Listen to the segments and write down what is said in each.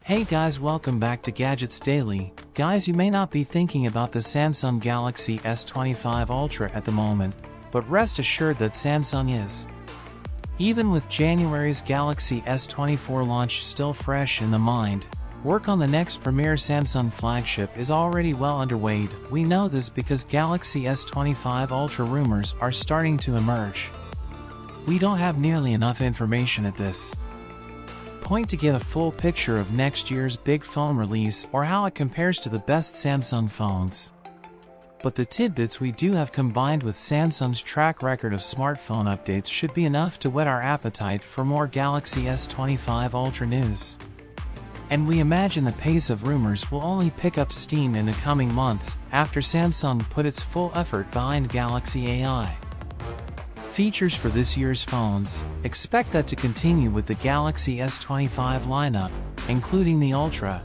Hey guys, welcome back to Gadgets Daily. Guys, you may not be thinking about the Samsung Galaxy S25 Ultra at the moment, but rest assured that Samsung is. Even with January's Galaxy S24 launch still fresh in the mind, work on the next premier Samsung flagship is already well underway. We know this because Galaxy S25 Ultra rumors are starting to emerge. We don't have nearly enough information at this point to get a full picture of next year's big phone release or how it compares to the best Samsung phones. But the tidbits we do have combined with Samsung's track record of smartphone updates should be enough to whet our appetite for more Galaxy S25 Ultra news. And we imagine the pace of rumors will only pick up steam in the coming months after Samsung put its full effort behind Galaxy AI. Features for this year's phones: expect that to continue with the Galaxy S25 lineup, including the Ultra.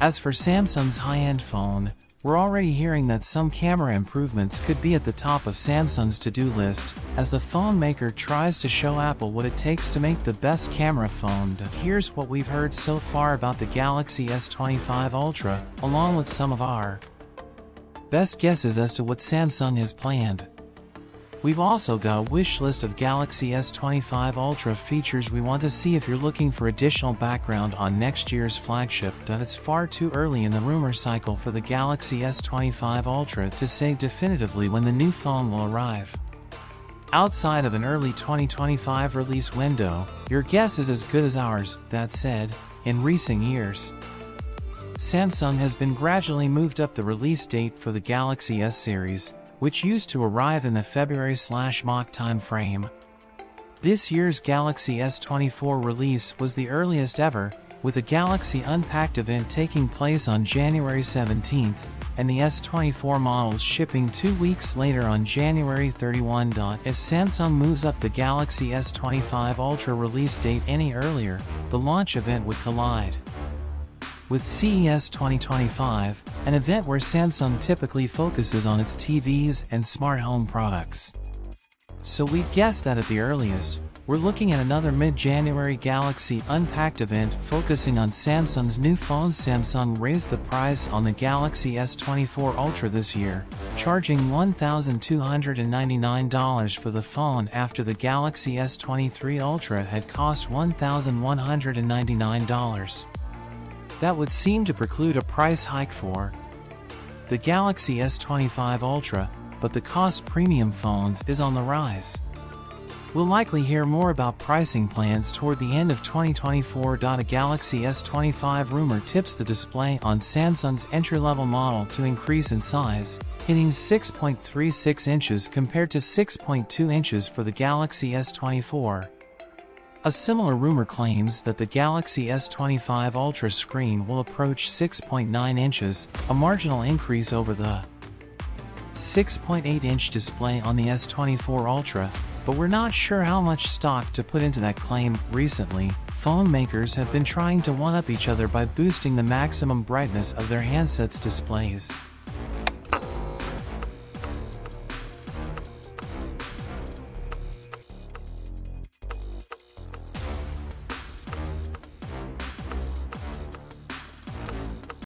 As for Samsung's high-end phone, we're already hearing that some camera improvements could be at the top of Samsung's to-do list, as the phone maker tries to show Apple what it takes to make the best camera phone. Here's what we've heard so far about the Galaxy S25 Ultra, along with some of our best guesses as to what Samsung has planned. We've also got a wish list of Galaxy S25 Ultra features we want to see if you're looking for additional background on next year's flagship. It's far too early in the rumor cycle for the Galaxy S25 Ultra to say definitively when the new phone will arrive. Outside of an early 2025 release window, your guess is as good as ours. That said, in recent years, Samsung has been gradually moved up the release date for the Galaxy S series, which used to arrive in the February/March timeframe. This year's Galaxy S24 release was the earliest ever, with the Galaxy Unpacked event taking place on January 17th, and the S24 models shipping 2 weeks later on January 31. If Samsung moves up the Galaxy S25 Ultra release date any earlier, the launch event would collide with CES 2025, an event where Samsung typically focuses on its TVs and smart home products. So we'd guess that at the earliest, we're looking at another mid-January Galaxy Unpacked event focusing on Samsung's new phones. Samsung raised the price on the Galaxy S24 Ultra this year, charging $1,299 for the phone after the Galaxy S23 Ultra had cost $1,199. That would seem to preclude a price hike for the Galaxy S25 Ultra, but the cost premium phones is on the rise. We'll likely hear more about pricing plans toward the end of 2024. A Galaxy S25 rumor tips the display on Samsung's entry-level model to increase in size, hitting 6.36 inches compared to 6.2 inches for the Galaxy S24. A similar rumor claims that the Galaxy S25 Ultra screen will approach 6.9 inches, a marginal increase over the 6.8-inch display on the S24 Ultra, but we're not sure how much stock to put into that claim. Recently, phone makers have been trying to one-up each other by boosting the maximum brightness of their handsets' displays.